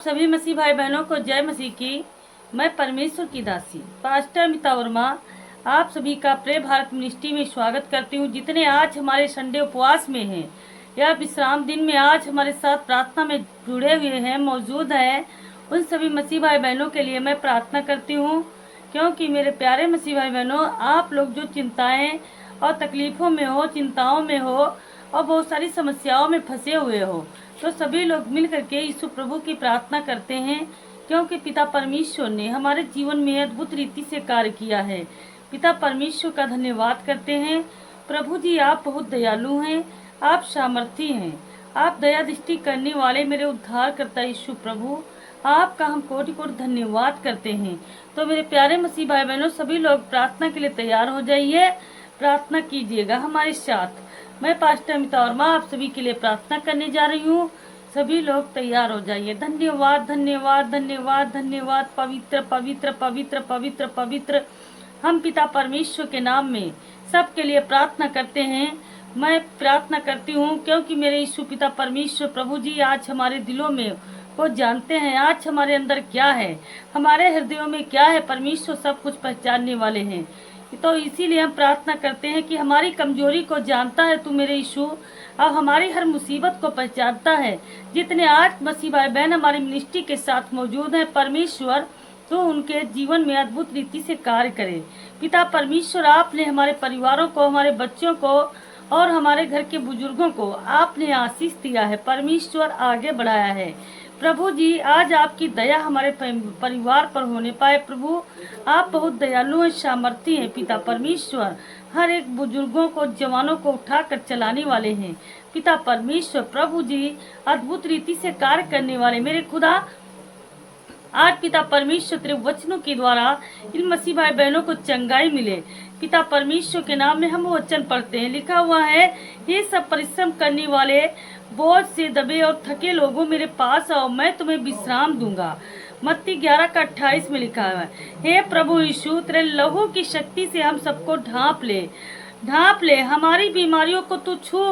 सभी मसीह भाई बहनों को जय मसीह की। मैं परमेश्वर की दासी पास्टर अमिता वर्मा आप सभी का प्रे भारत मिनिस्ट्री में स्वागत करती हूँ। जितने आज हमारे संडे उपवास में हैं या विश्राम दिन में आज हमारे साथ प्रार्थना में जुड़े हुए हैं, मौजूद हैं, उन सभी मसीह भाई बहनों के लिए मैं प्रार्थना करती हूँ। क्योंकि मेरे प्यारे मसीह भाई बहनों, आप लोग जो चिंताएं और तकलीफों में हो, चिंताओं में हो और बहुत सारी समस्याओं में फंसे हुए हो, तो सभी लोग मिल करके यीशु प्रभु की प्रार्थना करते हैं। क्योंकि पिता परमेश्वर ने हमारे जीवन में अद्भुत रीति से कार्य किया है। पिता परमेश्वर का धन्यवाद करते हैं। प्रभु जी, आप बहुत दयालु हैं, आप सामर्थी हैं, आप दया दृष्टि करने वाले मेरे उद्धार करता यीशु प्रभु, आपका हम कोटि कोटि धन्यवाद करते हैं। तो मेरे प्यारे मसीह भाई बहनों, सभी लोग प्रार्थना के लिए तैयार हो जाइए, प्रार्थना कीजिएगा हमारे साथ। मैं पास्टर अमिता वर्मा आप सभी के लिए प्रार्थना करने जा रही हूँ। सभी लोग तैयार हो जाइए। धन्यवाद धन्यवाद धन्यवाद धन्यवाद। पवित्र पवित्र पवित्र पवित्र पवित्र हम पिता परमेश्वर के नाम में सबके लिए प्रार्थना करते हैं। मैं प्रार्थना करती हूँ क्योंकि मेरे यीशु पिता परमेश्वर प्रभु जी आज हमारे दिलों में को जानते हैं। आज हमारे अंदर क्या है, हमारे हृदयों में क्या है, परमेश्वर सब कुछ पहचानने वाले हैं। तो इसीलिए हम प्रार्थना करते हैं कि हमारी कमजोरी को जानता है तू मेरे यीशु, अब हमारी हर मुसीबत को पहचानता है। जितने आज मसीह भाई बहन हमारी मिनिस्ट्री के साथ मौजूद हैं, परमेश्वर तो उनके जीवन में अद्भुत रीति से कार्य करे। पिता परमेश्वर, आपने हमारे परिवारों को, हमारे बच्चों को और हमारे घर के बुजुर्गों को आपने आशीष दिया है, परमेश्वर आगे बढ़ाया है। प्रभु जी, आज आपकी दया हमारे परिवार पर होने पाए। प्रभु, आप बहुत दयालु हैं, सामर्थी हैं। पिता परमेश्वर, हर एक बुजुर्गों को, जवानों को उठाकर चलाने वाले हैं। पिता परमेश्वर प्रभु जी, अद्भुत रीति से कार्य करने वाले मेरे खुदा, आज पिता परमेश्वर तेरे वचनों के द्वारा इन मसीह भाई बहनों को चंगाई मिले। पिता परमेश्वर के नाम में हम वचन पढ़ते हैं। लिखा हुआ है, ये सब परिश्रम करने वाले, बोझ से दबे और थके लोगों मेरे पास आओ, मैं तुम्हें विश्राम दूंगा। मत्ती 11:28 में लिखा है, हे प्रभु यीशु, तेरे लहू की शक्ति से हम सबको ढांप ले, हमारी बीमारियों को तू छू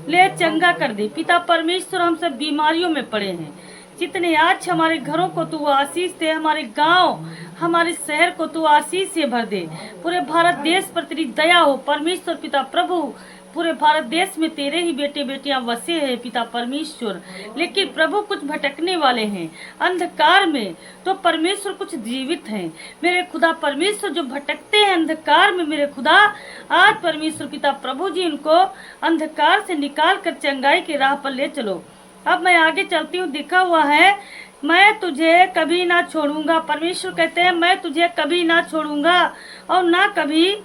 ले, चंगा कर दे। पिता परमेश्वर, हम सब बीमारियों में पड़े हैं। जितने आज हमारे घरों को तू आशीष दे, हमारे गांव, हमारे शहर को तू आशीष से भर दे। पूरे भारत देश पर तेरी दया हो परमेश्वर। पिता प्रभु, पूरे भारत देश में तेरे ही बेटे बेटियां बसे हैं पिता परमेश्वर, लेकिन प्रभु कुछ भटकने वाले हैं अंधकार में, तो परमेश्वर कुछ जीवित हैं मेरे खुदा। परमेश्वर जो भटकते हैं अंधकार में मेरे खुदा, आज परमेश्वर पिता प्रभु जी उनको अंधकार से निकाल कर चंगाई के राह पर ले चलो। अब मैं आगे चलती हूँ। दिखा हुआ है, मैं तुझे कभी ना छोड़ूंगा। परमेश्वर कहते हैं, मैं तुझे कभी ना छोड़ूंगा और ना कभी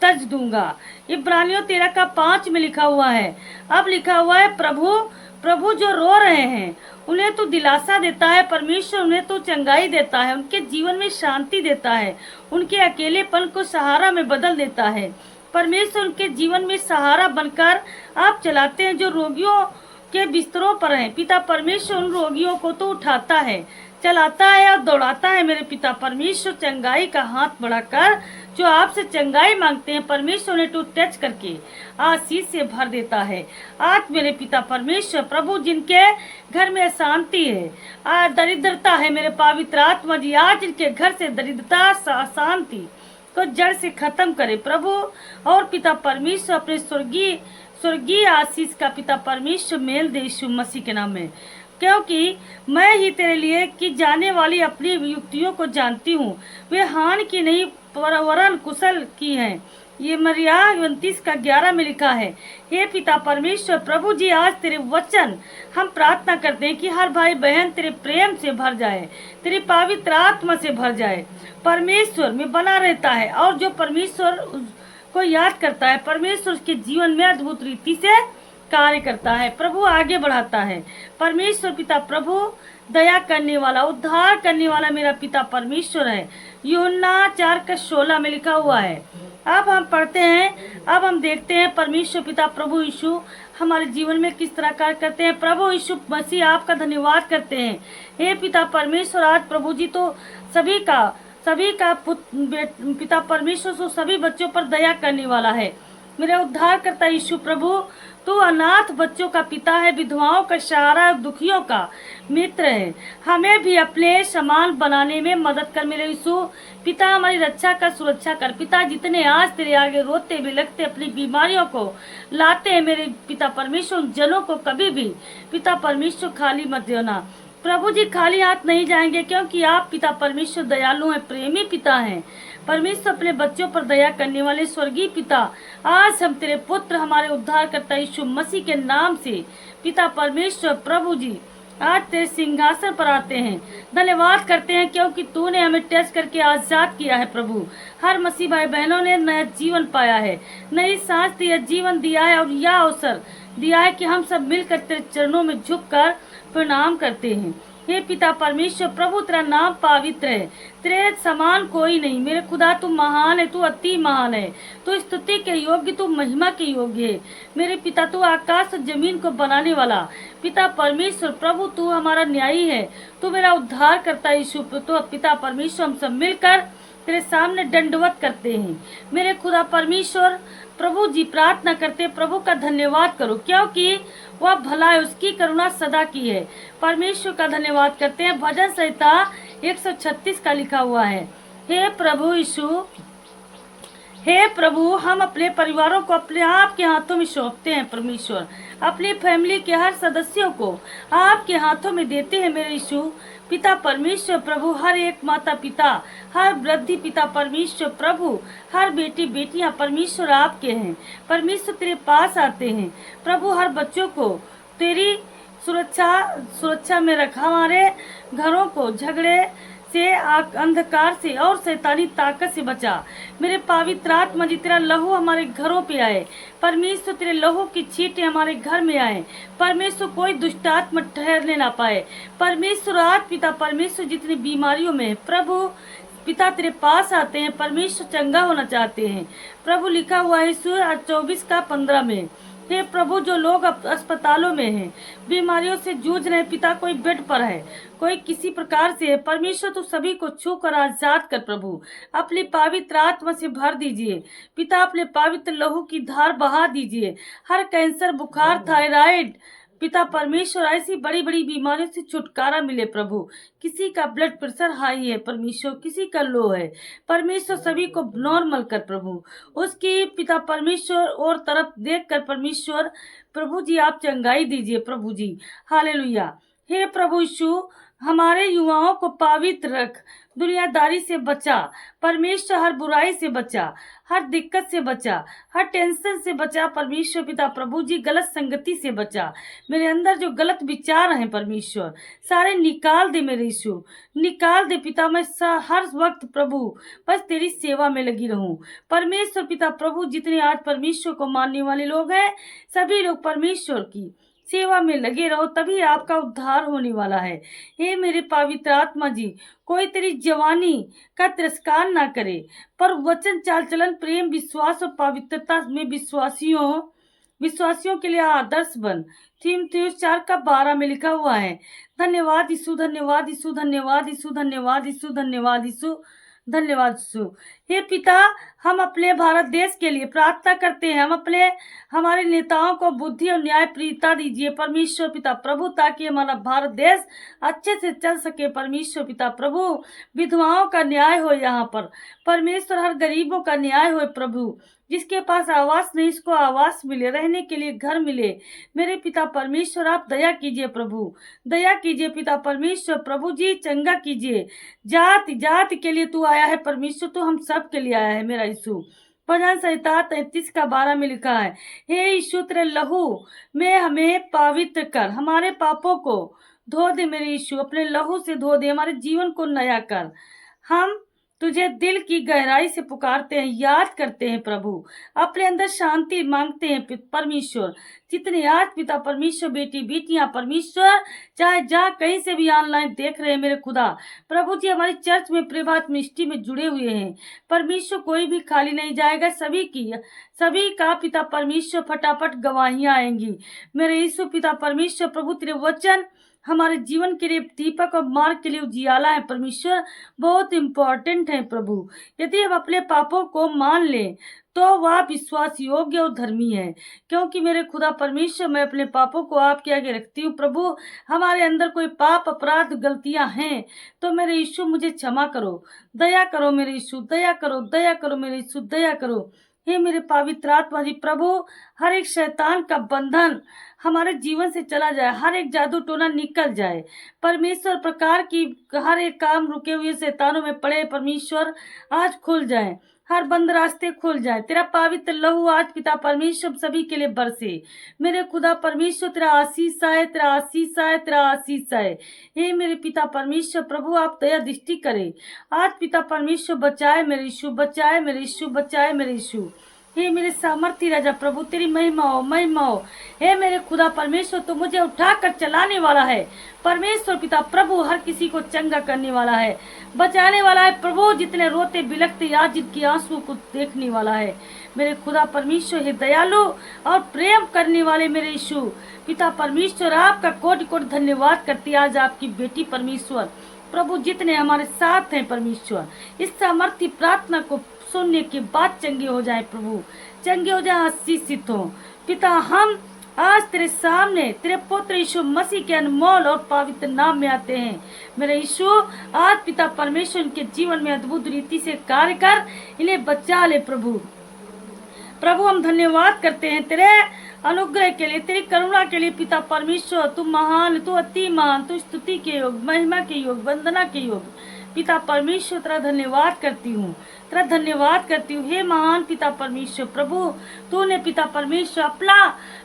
तज दूंगा। इब्रानियों 13:5 में लिखा हुआ है। अब लिखा हुआ है, प्रभु जो रो रहे हैं उन्हें तो दिलासा देता है। परमेश्वर उन्हें तो चंगाई देता है, उनके जीवन में शांति देता है, उनके अकेलेपन को सहारा में बदल देता है। परमेश्वर उनके जीवन में सहारा बनकर आप चलाते हैं जो रोगियों के बिस्तरों पर हैं। पिता परमेश्वर उन रोगियों को तो उठाता है, चलाता है और दौड़ाता है। मेरे पिता परमेश्वर चंगाई का हाथ बढ़ाकर जो आपसे चंगाई मांगते हैं, परमेश्वर ने तो टच करके आशीष से भर देता है। आज मेरे पिता परमेश्वर प्रभु, जिनके घर में शांति है, आज दरिद्रता है, मेरे पवित्र आत्मा जी आज इनके घर से दरिद्रता शांति को जड़ से खत्म करे प्रभु। और पिता परमेश्वर अपने स्वर्गीय आशीष का पिता परमेश्वर मेल दे यीशु मसीह के नाम में। क्योंकि मैं ही तेरे लिए की जाने वाली अपनी युक्तियों को जानती हूँ, वे हानि की नहीं वरन कुशल की हैं। ये मरिया 29:11 में लिखा है। हे पिता परमेश्वर प्रभु जी, आज तेरे वचन हम प्रार्थना करते हैं कि हर भाई बहन तेरे प्रेम से भर जाए, तेरी पवित्र आत्मा से भर जाए, परमेश्वर में बना रहता है। और जो परमेश्वर को याद करता है, परमेश्वर उसके जीवन में अद्भुत रीति से कार्य करता है, प्रभु आगे बढ़ाता है। परमेश्वर पिता प्रभु दया करने वाला, उद्धार करने वाला मेरा पिता परमेश्वर है। यूहन्ना 4:16 में लिखा हुआ है। अब हम पढ़ते हैं, अब हम देखते हैं परमेश्वर पिता प्रभु यीशु हमारे जीवन में किस तरह कार्य करते हैं। प्रभु यीशु मसीह आपका धन्यवाद करते हैं। हे पिता परमेश्वर, आज प्रभु जी तो सभी का पिता परमेश्वर सभी बच्चों पर दया करने वाला है। मेरा उद्धार करता यीशु प्रभु, तू अनाथ बच्चों का पिता है, विधवाओं का सहारा, दुखियों का मित्र है। हमें भी अपने समान बनाने में मदद कर मेरे यीशु। पिता हमारी रक्षा कर, सुरक्षा कर। पिता जितने आज तेरे आगे रोते बिलखते अपनी बीमारियों को लाते हैं, मेरे पिता परमेश्वर उन जनों को कभी भी पिता परमेश्वर खाली मत देना। प्रभु जी खाली हाथ नहीं जाएंगे, क्योंकि आप पिता परमेश्वर दयालु हैं, प्रेमी पिता हैं। परमेश्वर अपने बच्चों पर दया करने वाले स्वर्गीय पिता, आज हम तेरे पुत्र हमारे उद्धारकर्ता यीशु मसीह के नाम से पिता परमेश्वर प्रभु जी आज तेरे सिंहासन पर आते हैं। धन्यवाद करते हैं क्योंकि तूने हमें टेस्ट करके आजाद किया है प्रभु। हर मसीह भाई बहनों ने नया जीवन पाया है, नई सांस दिया, जीवन दिया है और यह अवसर दिया है कि हम सब मिलकर तेरे चरणों में झुककर प्रणाम करते हैं। हे पिता परमेश्वर प्रभु, तेरा नाम पवित्र है, तेरे समान कोई नहीं। मेरे खुदा तू महान है, तू अति महान है, तू स्तुति के योग्य, तू महिमा के योग्य है। मेरे पिता तू आकाश और जमीन को बनाने वाला पिता परमेश्वर प्रभु, तू हमारा न्यायी है, तू मेरा उद्धार करता है यीशु। तो पिता परमेश्वर हम सब मिलकर तेरे सामने दंडवत करते हैं। मेरे खुदा परमेश्वर प्रभु जी प्रार्थना करते प्रभु का धन्यवाद करो, क्योंकि वह भला है, उसकी करुणा सदा की है। परमेश्वर का धन्यवाद करते हैं। भजन संहिता 136 का लिखा हुआ है, हे प्रभु यीशु, हे प्रभु, हम अपने परिवारों को अपने आप के हाथों में सौंपते हैं। परमेश्वर अपनी फैमिली के हर सदस्यों को आपके हाथों में देते हैं। मेरे यीशु पिता परमेश्वर प्रभु, हर एक माता पिता, हर वृद्धि पिता परमेश्वर प्रभु, हर बेटी बेटियां परमेश्वर आपके हैं। परमेश्वर तेरे पास आते हैं प्रभु, हर बच्चों को तेरी सुरक्षा में रखा। हमारे घरों को झगड़े से, अंधकार से और शैतानी ताकत से बचा। मेरे पवित्र आत्मा जी, तेरा लहू हमारे घरों पे आए। परमेश्वर तेरे लहू की छींटे हमारे घर में आए। परमेश्वर कोई दुष्ट आत्मा ठहरने ना पाए। परमेश्वर आज पिता परमेश्वर जितनी बीमारियों में है प्रभु पिता तेरे पास आते हैं। परमेश्वर चंगा होना चाहते हैं प्रभु। लिखा हुआ है 24:15 में, हे प्रभु, जो लोग अस्पतालों में हैं, बीमारियों से जूझ रहे पिता, कोई बेड पर है, कोई किसी प्रकार से है, परमेश्वर तो सभी को छू कर आजाद कर प्रभु। अपनी पवित्र आत्मा से भर दीजिए पिता, अपने पवित्र लहू की धार बहा दीजिए। हर कैंसर, बुखार, थायराइड पिता परमेश्वर, ऐसी बड़ी बड़ी बीमारियों से छुटकारा मिले प्रभु। किसी का ब्लड प्रेशर हाई है परमेश्वर, किसी का लो है परमेश्वर, सभी को नॉर्मल कर प्रभु। उसकी पिता परमेश्वर और तरफ देख कर परमेश्वर प्रभु जी आप चंगाई दीजिए प्रभु जी। हालेलुया। हे प्रभु यीशु, हमारे युवाओं को पवित्र रख, दुनियादारी से बचा परमेश्वर, हर बुराई से बचा, हर दिक्कत से बचा, हर टेंशन से बचा परमेश्वर पिता प्रभु जी, गलत संगति से बचा। मेरे अंदर जो गलत विचार हैं परमेश्वर सारे निकाल दे मेरे यीशु, निकाल दे पिता। मैं हर वक्त प्रभु बस तेरी सेवा में लगी रहूं परमेश्वर पिता प्रभु। जितने आज परमेश्वर को मानने वाले लोग हैं, सभी लोग परमेश्वर की सेवा में लगे रहो, तभी आपका उद्धार होने वाला है। हे मेरे पवित्र आत्मा जी, कोई तेरी जवानी का तिरस्कार ना करे, पर वचन, चाल चलन, प्रेम, विश्वास और पवित्रता में विश्वासियों के लिए आदर्श बन। तीमुथियुस 4:12 में लिखा हुआ है। धन्यवाद यीशु, धन्यवाद यीशु, धन्यवाद यीशु, धन्यवाद यीशु, धन्यवाद यीशु, धन्यवाद यीशु। हे पिता, हम अपने भारत देश के लिए प्रार्थना करते हैं। हमारे नेताओं को बुद्धि और न्याय प्रियता दीजिए परमेश्वर पिता प्रभु, ताकि हमारा भारत देश अच्छे से चल सके परमेश्वर पिता प्रभु। विधवाओं का न्याय हो यहाँ पर परमेश्वर, हर गरीबों का न्याय हो प्रभु। जिसके पास आवास नहीं, इसको आवास मिले, रहने के लिए घर मिले। मेरे पिता परमेश्वर आप दया कीजिए प्रभु, दया कीजिए पिता परमेश्वर प्रभु जी, चंगा कीजिए। जाति जाति के लिए तू आया है परमेश्वर, तू हम सब के लिए आया है मेरा यीशु। भजन संहिता 33:12 में लिखा है, हे यीशु, तेरे लहू में हमें पवित्र कर, हमारे पापों को धो दे मेरे यीशु, अपने लहू से धो दे, हमारे जीवन को नया कर। हम तुझे दिल की गहराई से पुकारते हैं, याद करते हैं प्रभु, अपने अंदर शांति मांगते हैं परमेश्वर। जितने आज पिता परमेश्वर बेटी बेटियां परमेश्वर, चाहे जहाँ कहीं से भी ऑनलाइन देख रहे हैं मेरे खुदा प्रभु जी, हमारी चर्च में प्रभात मिनिस्ट्री में जुड़े हुए हैं परमेश्वर, कोई भी खाली नहीं जाएगा। सभी का पिता परमेश्वर फटाफट गवाहियां आएंगी मेरे यीशु पिता परमेश्वर प्रभु। तेरे वचन हमारे जीवन के लिए दीपक और मार्ग के लिए उजियाला है परमेश्वर, बहुत इम्पोर्टेंट है प्रभु। यदि हम अपने पापों को मान लें तो वह विश्वास योग्य और धर्मी है। क्योंकि मेरे खुदा परमेश्वर, मैं अपने पापों को आपके आगे रखती हूँ प्रभु। हमारे अंदर कोई पाप अपराध गलतियां हैं तो मेरे यीशु मुझे क्षमा करो, दया करो मेरे यीशु, दया करो, दया करो मेरे यीशु, दया करो। हे मेरे पवित्र आत्मा जी प्रभु, हर एक शैतान का बंधन हमारे जीवन से चला जाए, हर एक जादू टोना निकल जाए परमेश्वर। प्रकार की हर एक काम रुके हुए शैतानों में पड़े परमेश्वर आज खुल जाए, हर बंद रास्ते खुल जाए। तेरा पवित्र लहू आज पिता परमेश्वर सभी के लिए बरसे। मेरे खुदा परमेश्वर तेरा आशीष आए, तेरा आशीष आए, तेरा आशीष आए। हे मेरे पिता परमेश्वर प्रभु, आप दया दृष्टि करें आज पिता परमेश्वर। बचाए मेरे यीशु, बचाए मेरे यीशु, बचाए मेरे यीशु। हे मेरे सामर्थ्य राजा प्रभु, तेरी महिमा हो, महिमा हो। हे मेरे खुदा परमेश्वर, तो मुझे उठाकर चलाने वाला है परमेश्वर पिता प्रभु, हर किसी को चंगा करने वाला है, बचाने वाला है प्रभु। जितने रोते बिलखते आज जिनकी आंसू को देखने वाला है मेरे खुदा परमेश्वर। हे दयालु और प्रेम करने वाले मेरे यीशु पिता परमेश्वर, आपका कोटि कोटि धन्यवाद करती आज आपकी बेटी परमेश्वर प्रभु, जितने हमारे साथ हैं परमेश्वर। इस सामर्थ्य प्रार्थना को सुनने के बाद चंगे हो जाए प्रभु, चंगे हो जाए, आशीषित हो पिता। हम आज तेरे सामने तेरे पुत्र यीशु मसीह के अनमोल और पवित्र नाम में आते हैं मेरे यीशु। आज पिता परमेश्वर इनके जीवन में अद्भुत रीति से कार्य कर, इन्हें बचा ले प्रभु। प्रभु हम धन्यवाद करते हैं तेरे अनुग्रह के लिए, तेरी करुणा के लिए पिता परमेश्वर। तू महान, तू अति महान, तू स्तुति के योग, महिमा के योग, वंदना के योग पिता परमेश्वर। तेरा धन्यवाद करती हूँ, तेरा धन्यवाद करती हूँ। हे महान पिता परमेश्वर प्रभु, तूने पिता परमेश्वर अपना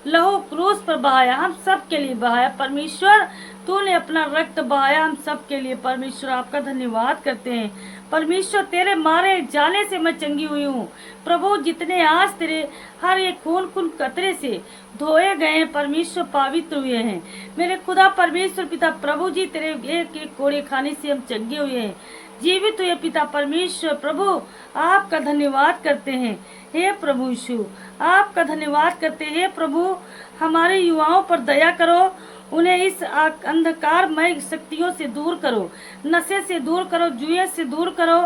लहू क्रूस पर बहाया, हम सब के लिए बहाया परमेश्वर। तूने अपना रक्त बहाया हम सब के लिए परमेश्वर। आपका धन्यवाद करते हैं परमेश्वर। तेरे मारे जाने से मैं चंगी हुई हूँ प्रभु। जितने आज तेरे हर एक खून खून कतरे से धोए गए हैं परमेश्वर, पवित्र हुए हैं मेरे खुदा परमेश्वर पिता प्रभु जी। तेरे एक एक कोड़े खाने से हम चंगे हुए हैं, जीवित हुए पिता परमेश्वर प्रभु। आपका धन्यवाद करते हैं हे प्रभु यीशु, आपका धन्यवाद करते हैं हे प्रभु। हमारे युवाओं पर दया करो, उन्हें इस अंधकारमय शक्तियों से दूर करो, नशे से दूर करो, जुए से दूर करो,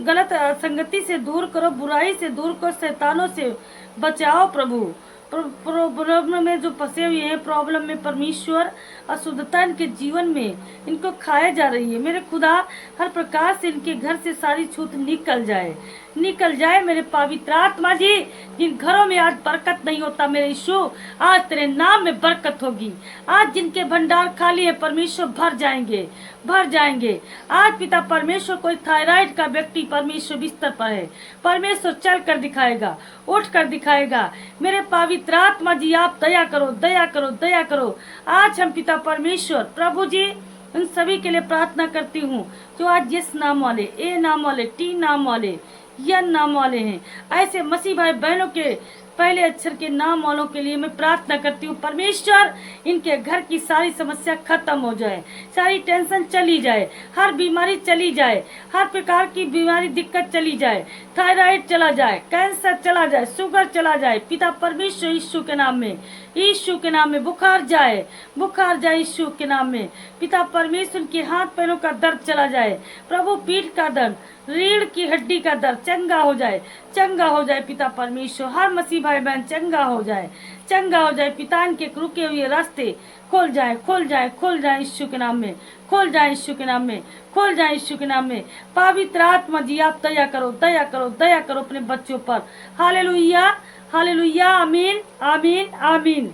गलत संगति से दूर करो, बुराई से दूर करो, शैतानों से बचाओ प्रभु। प्रॉब्लम में जो फंसे हुए हैं, प्रॉब्लम में परमेश्वर, अशुद्धता इनके जीवन में इनको खाए जा रही है मेरे खुदा। हर प्रकार से इनके घर से सारी छूत निकल जाए, निकल जाए मेरे पवित्र आत्मा जी। जिन घरों में आज बरकत नहीं होता मेरे यीशु, आज तेरे नाम में बरकत होगी। आज जिनके भंडार खाली है परमेश्वर, भर जाएंगे, भर जाएंगे। आज पिता परमेश्वर, कोई थायराइड का व्यक्ति परमेश्वर बिस्तर पर है, परमेश्वर चल कर दिखाएगा, उठ कर दिखाएगा मेरे पवित्र आत्मा जी। आप दया करो, दया करो, दया करो। आज हम पिता परमेश्वर प्रभु जी उन सभी के लिए प्रार्थना करती हूँ जो आज यस नाम वाले, ए नाम वाले, टी नाम वाले, यन नाम वाले हैं। ऐसे मसीह भाई बहनों के पहले अक्षर के नाम वालों के लिए मैं प्रार्थना करती हूँ परमेश्वर। इनके घर की सारी समस्या खत्म हो जाए, सारी टेंशन चली जाए, हर बीमारी चली जाए, हर प्रकार की बीमारी दिक्कत चली जाए, थायराइड चला जाए, कैंसर चला जाए, शुगर चला जाए पिता परमेश्वर यीशु के नाम में, यीशु के नाम में। बुखार जाए, बुखार जाए यीशु के नाम में पिता परमेश्वर। के हाथ पैरों का दर्द चला जाए प्रभु, पीठ का दर्द, रीढ़ की हड्डी का दर्द चंगा हो जाए, चंगा हो जाए पिता परमेश्वर। हर मसीह भाई बहन चंगा हो जाए, चंगा हो जाए पिता। इनके रुके हुए रास्ते खोल जाए, खोल जाए, खोल जाए यीशु के नाम में, खोल जाए यीशु के नाम में, खोल जाए यीशु के नाम में। पवित्र आत्मा जी आप दया करो, दया करो, दया करो अपने बच्चों पर। हालेलुया, हालेलुया, आमीन, आमीन, आमीन।